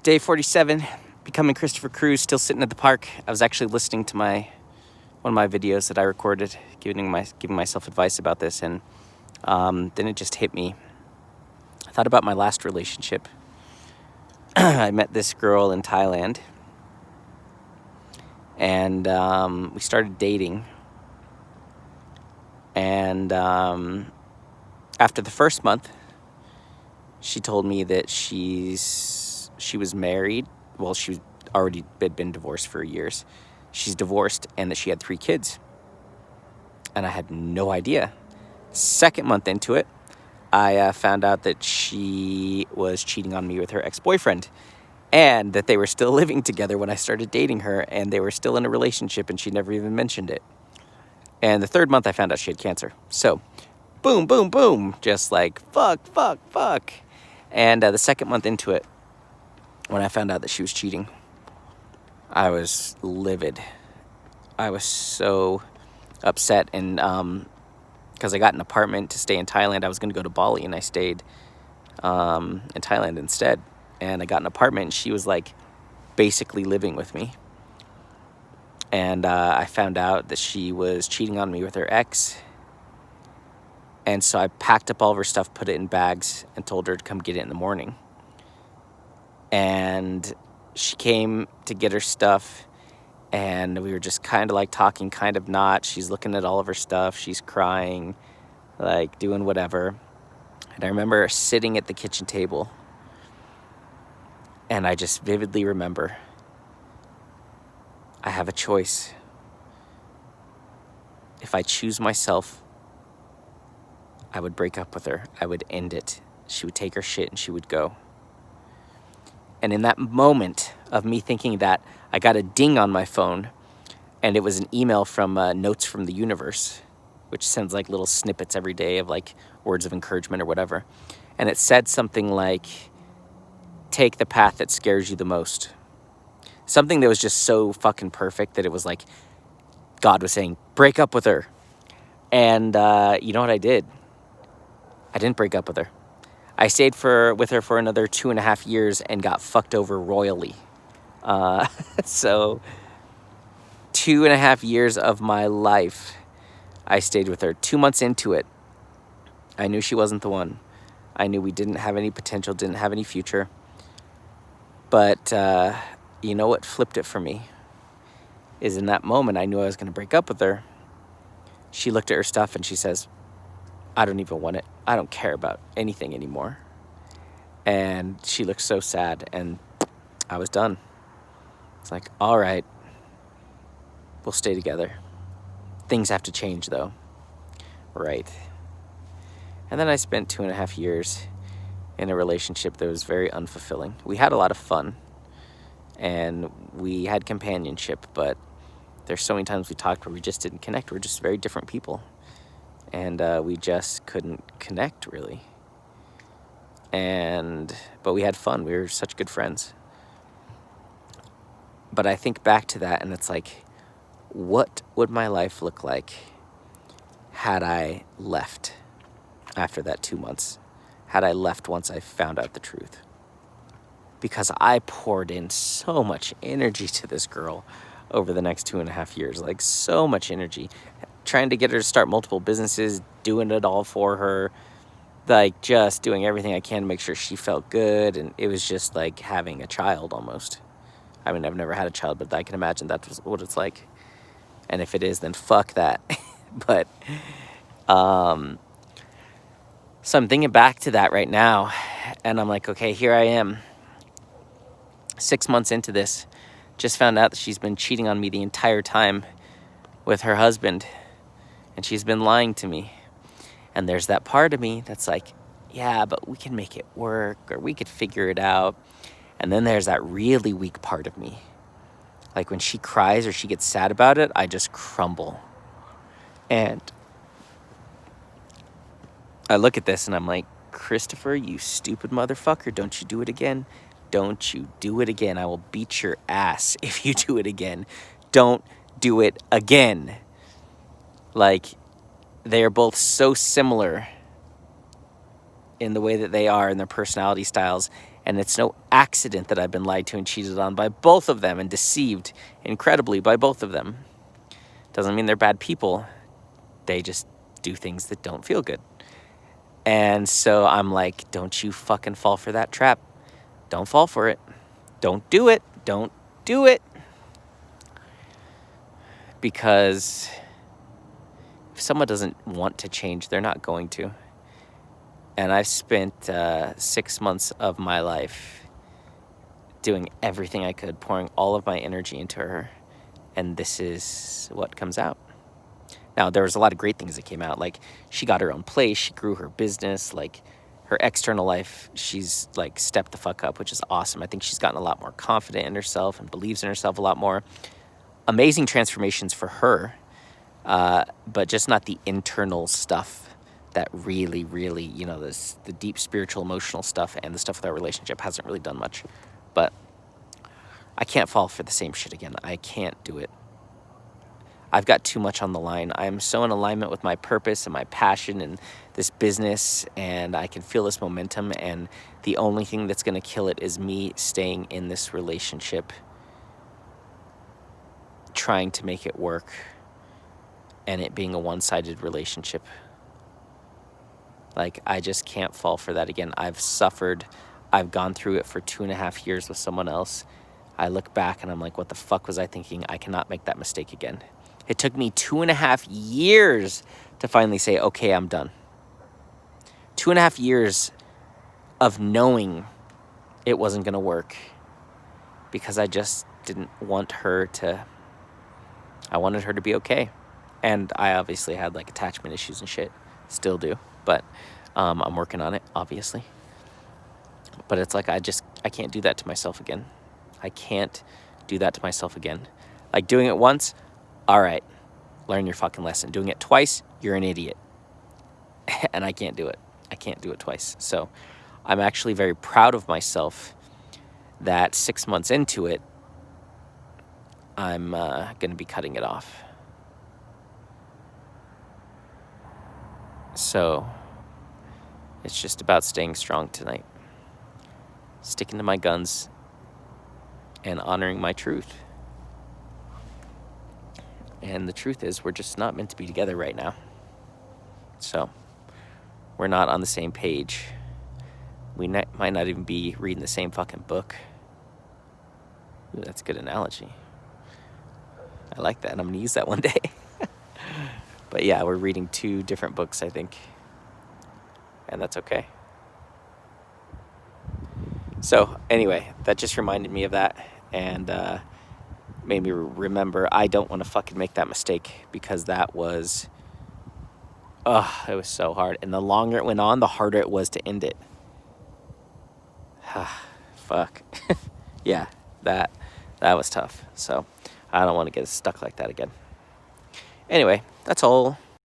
Day 47, becoming Christopher Cruz, still sitting at the park. I was actually listening to one of my videos that I recorded, giving myself advice about this, and then it just hit me. I thought about my last relationship. I met this girl in Thailand, and we started dating. And after the first month, she told me that she was married. Well, she already had been divorced for years. She's divorced, and that she had 3 kids. And I had no idea. Second month into it, I found out that she was cheating on me with her ex-boyfriend, and that they were still living together when I started dating her, and they were still in a relationship, and she never even mentioned it. And the third month, I found out she had cancer. So, boom, boom, boom, just like fuck. And the second month into it, when I found out that she was cheating, I was livid. I was so upset, and because I got an apartment to stay in Thailand. I was going to go to Bali, and I stayed in Thailand instead. And I got an apartment, and she was like basically living with me. And I found out that she was cheating on me with her ex. And so I packed up all of her stuff, put it in bags, and told her to come get it in the morning. And she came to get her stuff, and we were just kind of like talking, kind of not. She's looking at all of her stuff. She's crying, like doing whatever. And I remember sitting at the kitchen table, and I just vividly remember, I have a choice. If I choose myself, I would break up with her. I would end it. She would take her shit and she would go. And in that moment of me thinking that, I got a ding on my phone, and it was an email from Notes from the Universe, which sends like little snippets every day of like words of encouragement or whatever. And it said something like, take the path that scares you the most. Something that was just so fucking perfect that it was like God was saying, break up with her. And you know what I did? I didn't break up with her. I stayed with her for another 2.5 years and got fucked over royally. So 2.5 years of my life, I stayed with her. 2 months into it, I knew she wasn't the one. I knew we didn't have any potential, didn't have any future. But you know what flipped it for me? Is in that moment, I knew I was going to break up with her. She looked at her stuff and she says, I don't even want it. I don't care about anything anymore. And she looked so sad, and I was done. It's like, all right, we'll stay together. Things have to change, though. Right. And then I spent 2.5 years in a relationship that was very unfulfilling. We had a lot of fun, and we had companionship, but there's so many times we talked where we just didn't connect. We're just very different people. And we just couldn't connect, really. But we had fun. We were such good friends. But I think back to that, and it's like, what would my life look like had I left after that 2 months? Had I left once I found out the truth? Because I poured in so much energy to this girl over the next 2.5 years. Like, so much energy. Trying to get her to start multiple businesses, doing it all for her, like just doing everything I can to make sure she felt good. And it was just like having a child almost. I mean, I've never had a child, but I can imagine that's what it's like. And if it is, then fuck that. But so I'm thinking back to that right now, and I'm like, okay, here I am, 6 months into this, just found out that she's been cheating on me the entire time with her husband. And she's been lying to me. And there's that part of me that's like, yeah, but we can make it work, or we could figure it out. And then there's that really weak part of me. Like when she cries or she gets sad about it, I just crumble. And I look at this and I'm like, Christopher, you stupid motherfucker, don't you do it again. Don't you do it again. I will beat your ass if you do it again. Don't do it again. Like, they are both so similar in the way that they are and their personality styles. And it's no accident that I've been lied to and cheated on by both of them and deceived incredibly by both of them. Doesn't mean they're bad people. They just do things that don't feel good. And so I'm like, don't you fucking fall for that trap. Don't fall for it. Don't do it. Don't do it. Because if someone doesn't want to change, they're not going to. And I've spent 6 months of my life doing everything I could, pouring all of my energy into her. And this is what comes out. Now, there was a lot of great things that came out. Like, she got her own place. She grew her business. Like, her external life, she's, like, stepped the fuck up, which is awesome. I think she's gotten a lot more confident in herself and believes in herself a lot more. Amazing transformations for her, but just not the internal stuff that really, you know, the deep spiritual, emotional stuff and the stuff with our relationship hasn't really done much. But I can't fall for the same shit again. I can't do it. I've got too much on the line. I'm so in alignment with my purpose and my passion and this business, and I can feel this momentum, and the only thing that's going to kill it is me staying in this relationship, trying to make it work, and it being a one-sided relationship. Like, I just can't fall for that again. I've suffered. I've gone through it for 2.5 years with someone else. I look back and I'm like, what the fuck was I thinking? I cannot make that mistake again. It took me 2.5 years to finally say, okay, I'm done. 2.5 years of knowing it wasn't going to work because I just didn't want her to, I wanted her to be okay. And I obviously had like attachment issues and shit, still do, but I'm working on it, obviously. But it's like, I can't do that to myself again. I can't do that to myself again. Like, doing it once, all right, learn your fucking lesson. Doing it twice, you're an idiot. And I can't do it. I can't do it twice. So I'm actually very proud of myself that 6 months into it, I'm going to be cutting it off. So it's just about staying strong tonight. Sticking to my guns and honoring my truth. And the truth is, we're just not meant to be together right now. So we're not on the same page. We might not even be reading the same fucking book. Ooh, that's a good analogy. I like that. I'm going to use that one day. But yeah, we're reading 2 different books, I think. And that's okay. So anyway, that just reminded me of that. And made me remember I don't want to fucking make that mistake, because that was, it was so hard. And the longer it went on, the harder it was to end it. Fuck. Yeah, that was tough. So I don't want to get stuck like that again. Anyway, that's all.